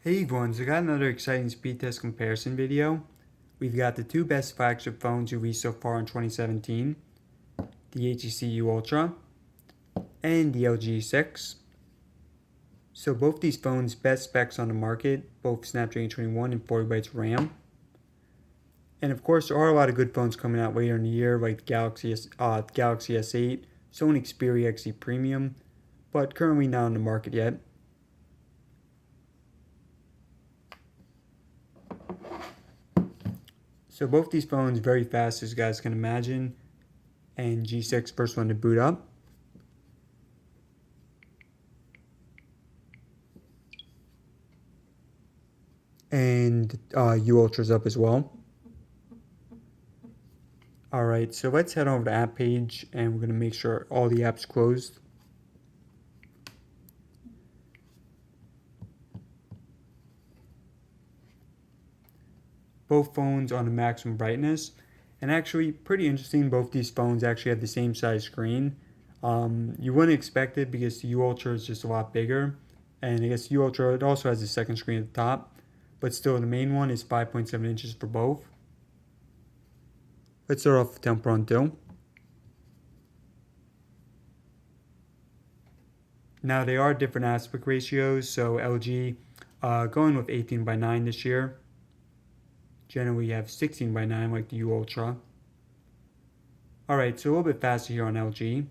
Hey everyone, so I got another exciting speed test comparison video. We've got the two best flagship phones released so far in 2017, the HTC U Ultra and the LG G6. So both these phones best specs on the market, both Snapdragon 21 and 40 GB RAM. And of course there are a lot of good phones coming out later in the year like Galaxy S8, Sony Xperia XZ Premium, but currently not on the market yet. So both these phones very fast as you guys can imagine, and G6 first one to boot up. And U Ultra's up as well. Alright, so let's head over to app page and we're going to make sure all the apps closed. Both phones on the maximum brightness, and actually pretty interesting, both these phones actually have the same size screen. You wouldn't expect it because the U Ultra is just a lot bigger, and I guess U Ultra, it also has a second screen at the top, but still the main one is 5.7 inches for both. Let's start off with temporal on. Now they are different aspect ratios, so LG going with 18:9 this year. Generally you have 16:9 like the U Ultra. Alright, so a little bit faster here on LG.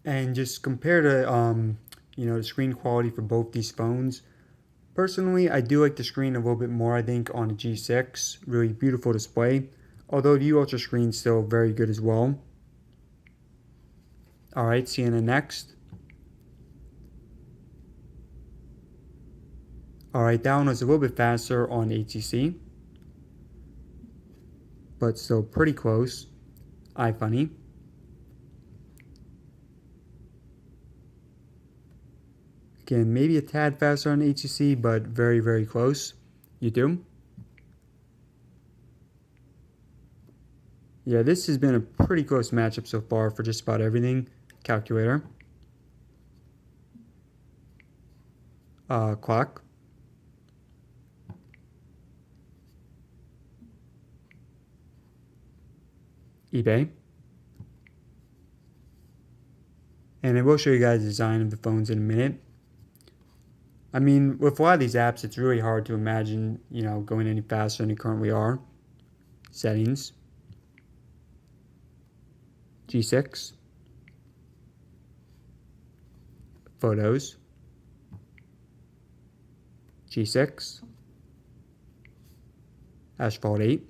And just compare to the screen quality for both these phones. Personally, I do like the screen a little bit more, I think, on the G6. Really beautiful display. Although the U Ultra screen is still very good as well. Alright, CNN next. Alright, that one was a little bit faster on HTC, but still pretty close. iFunny. Again, maybe a tad faster on HTC, but very, very close. YouTube. Yeah, this has been a pretty close matchup so far for just about everything. Calculator. Clock. eBay. And I will show you guys the design of the phones in a minute. I mean, with a lot of these apps, it's really hard to imagine, going any faster than they currently are. Settings. G6. Photos. G6. Asphalt 8.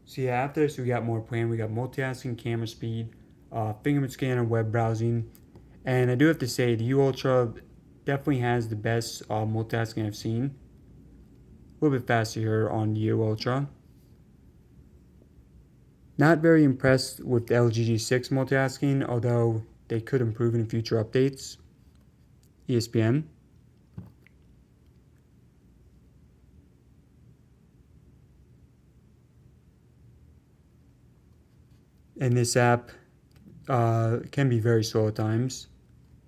So yeah, after this we got more planned. We got multitasking, camera speed, fingerprint scanner, web browsing. And I do have to say, the U Ultra definitely has the best multitasking I've seen. A little bit faster here on the U Ultra. Not very impressed with the LG G6 multitasking, although they could improve in future updates. ESPN. And this app can be very slow at times.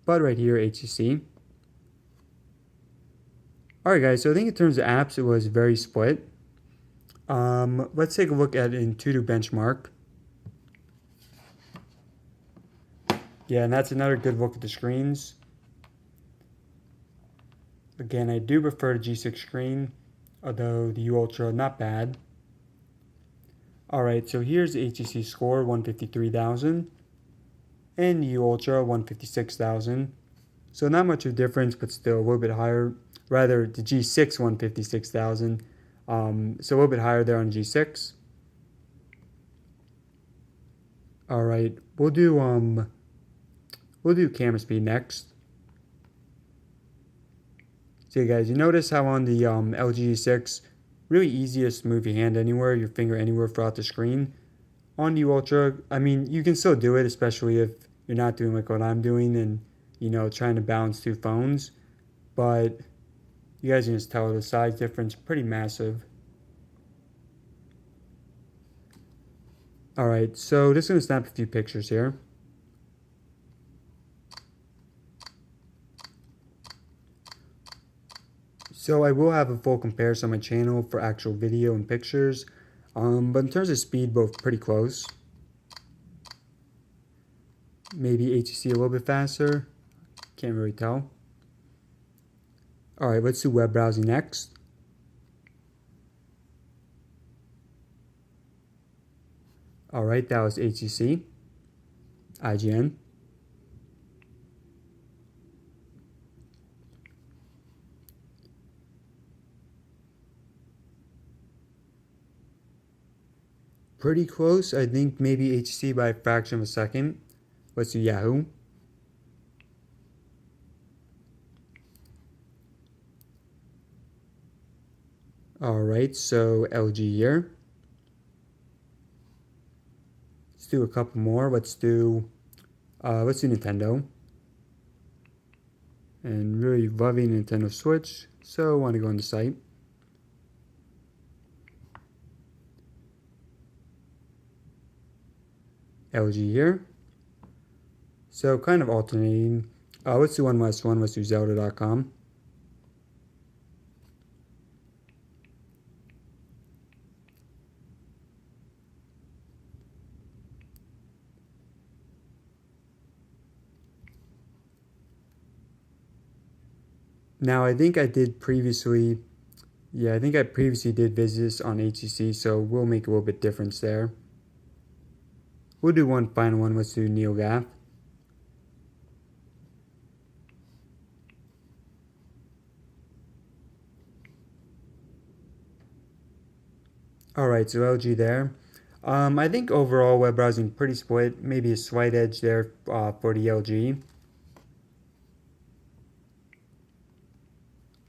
But right here, HTC. Alright guys, so I think in terms of apps, it was very split. Let's take a look at Antutu benchmark. Yeah, and that's another good look at the screens. Again, I do prefer the G6 screen, although the U Ultra not bad. Alright, so here's the HTC score, 153,000. And the U Ultra, 156,000. So not much of a difference, but still a little bit higher. Rather, the G6, 156,000. So a little bit higher there on G6. Alright, we'll do camera speed next. So you guys, you notice how on the LG G6, really easiest to move your hand anywhere, your finger anywhere throughout the screen. On the Ultra, I mean, you can still do it, especially if you're not doing like what I'm doing and, trying to balance two phones. But you guys can just tell the size difference, pretty massive. Alright, so just going to snap a few pictures here. So I will have a full comparison on my channel for actual video and pictures, but in terms of speed, both pretty close. Maybe HTC a little bit faster, can't really tell. Alright, let's do web browsing next. Alright, that was HTC, IGN. Pretty close, I think maybe HTC by a fraction of a second. Let's do Yahoo. Alright, so LG here. Let's do a couple more. Let's do Nintendo. And really loving Nintendo Switch, so I want to go on the site. LG here. So kind of alternating. Let's do one last one. Let's do Zelda.com. Now I think I did previously, I think I previously did visit this on HTC, so we'll make a little bit difference there. We'll do one final one. Let's do NeoGAF. Alright, so LG there. I think overall web browsing pretty split. Maybe a slight edge there for the LG.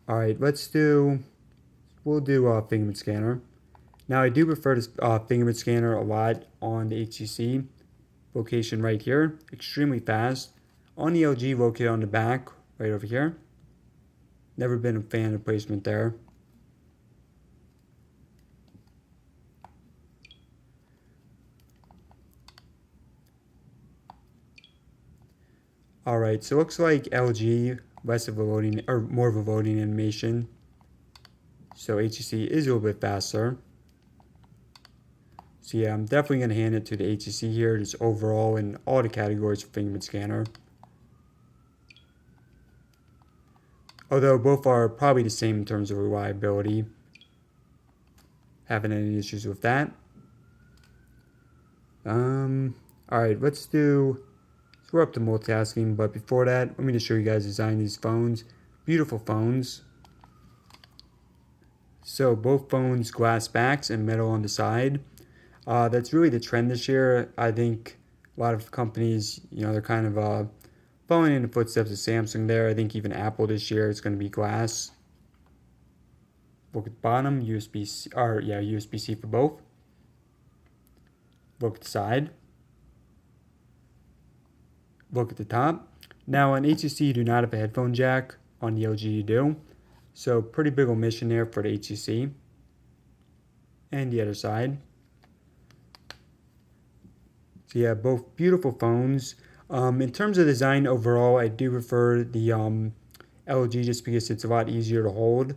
Alright, we'll do Fingerprint Scanner. Now I do prefer this Fingerprint Scanner a lot on the HTC. Location right here, extremely fast. On the LG, located on the back, right over here. Never been a fan of placement there. Alright, so it looks like LG, less of a loading, or more of a loading animation. So HTC is a little bit faster. So yeah, I'm definitely going to hand it to the HTC here, just overall in all the categories for Fingerprint Scanner. Although both are probably the same in terms of reliability. Haven't any issues with that. Alright, so we're up to multitasking, but before that, let me just show you guys design these phones. Beautiful phones. So both phones glass backs and metal on the side. That's really the trend this year. I think a lot of companies, they're kind of following in the footsteps of Samsung there. I think even Apple this year is going to be glass. Look at the bottom, USB-C, USB-C for both. Look at the side. Look at the top. Now on HTC you do not have a headphone jack. On the LG you do. So pretty big omission there for the HTC. And the other side. So yeah, both beautiful phones. In terms of design overall, I do prefer the LG just because it's a lot easier to hold.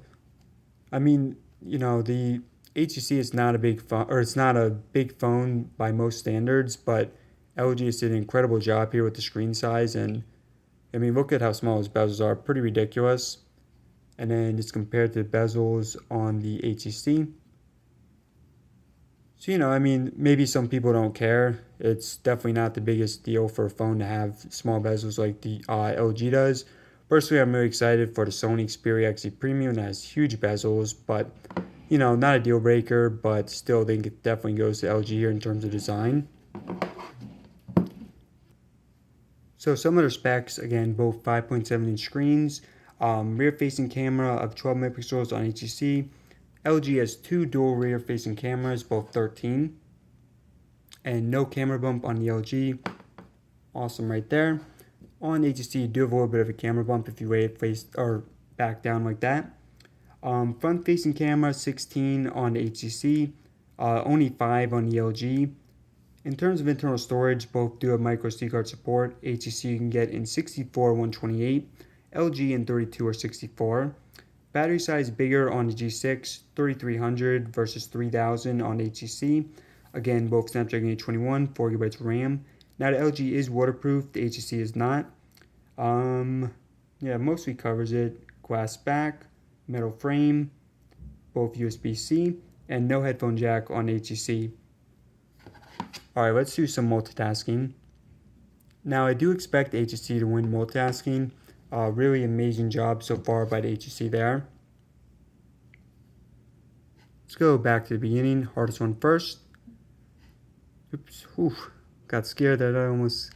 I mean, the HTC is not a big phone, or it's not a big phone by most standards, but LG has did an incredible job here with the screen size, and I mean, look at how small his bezels are, pretty ridiculous. And then just compared to the bezels on the HTC. So, I mean, maybe some people don't care. It's definitely not the biggest deal for a phone to have small bezels like the LG does. Personally, I'm really excited for the Sony Xperia XZ Premium that has huge bezels, but, not a deal breaker, but still think it definitely goes to LG here in terms of design. So some other specs, again, both 5.7-inch screens, rear-facing camera of 12 megapixels on HTC. LG has two dual rear-facing cameras, both 13, and no camera bump on the LG. Awesome right there. On HTC, you do have a little bit of a camera bump if you lay it face or back down like that. Front-facing camera 16 on the HTC, only 5 on the LG. In terms of internal storage, both do have micro SD card support. HTC you can get in 64 128, LG in 32 or 64. Battery size bigger on the G6, 3300 versus 3000 on HTC. Again, both Snapdragon 821, 4GB RAM. Now the LG is waterproof, the HTC is not. Yeah, mostly covers it. Glass back, metal frame, both USB-C, and no headphone jack on HTC. Alright, let's do some multitasking. Now I do expect HTC to win multitasking. Really amazing job so far by the HTC there. Let's go back to the beginning, hardest one first. Oops, whew, got scared that I almost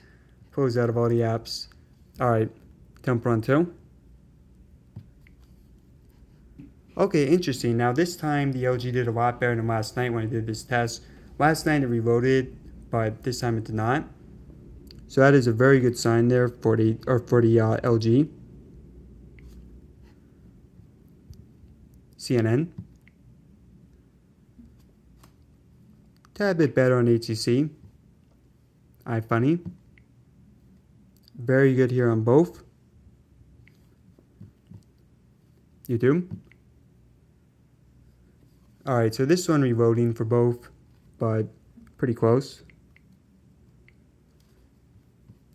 closed out of all the apps. Alright, Temple Run 2. Okay, interesting. Now this time the LG did a lot better than last night when I did this test. Last night it reloaded, but this time it did not. So that is a very good sign there for the LG. CNN. Tad bit better on HTC. iFunny. Very good here on both. YouTube. Alright, so this one reloading for both, but pretty close.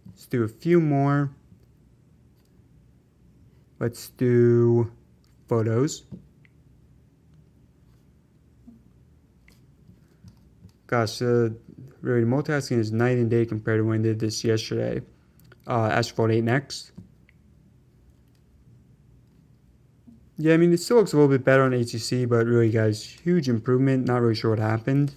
Let's do a few more. Let's do photos. Gosh, really multitasking is night and day compared to when I did this yesterday. Asphalt 8 next. Yeah, I mean, it still looks a little bit better on HTC, but really, guys, huge improvement. Not really sure what happened.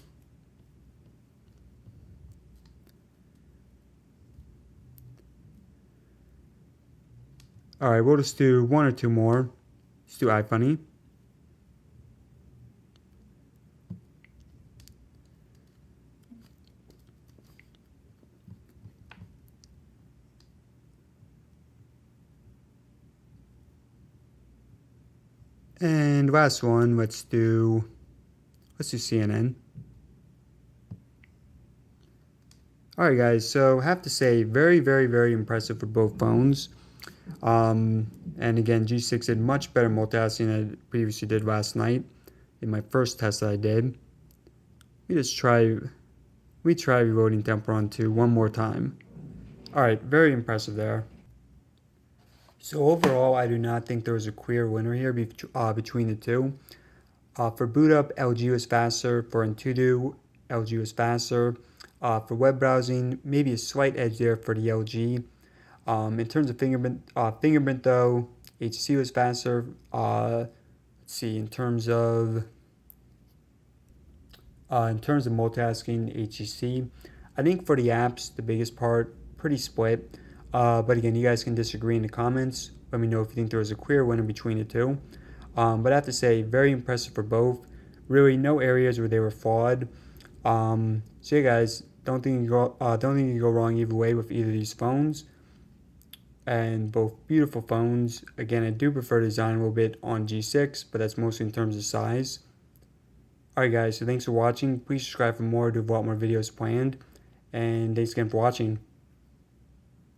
Alright, we'll just do one or two more. Let's do iFunny. And last one, let's do CNN. Alright guys, so have to say very, very, very impressive for both phones. And again, G6 did much better multitasking than I previously did last night in my first test that I did. We try reloading Temple Run 2 one more time. Alright, very impressive there. So overall, I do not think there was a clear winner here between the two. For boot up, LG was faster. For Antutu, LG was faster. For web browsing, maybe a slight edge there for the LG. In terms of fingerprint though, HTC was faster. Let's see, in terms of multitasking, HTC. I think for the apps, the biggest part, pretty split. But again, you guys can disagree in the comments. Let me know if you think there was a clear winner between the two. But I have to say, very impressive for both. Really, no areas where they were flawed. So yeah, guys, don't think you go wrong either way with either of these phones. And both beautiful phones. Again, I do prefer the design a little bit on G6, but that's mostly in terms of size. Alright guys, so thanks for watching. Please subscribe for more. I do have a lot more videos planned. And thanks again for watching.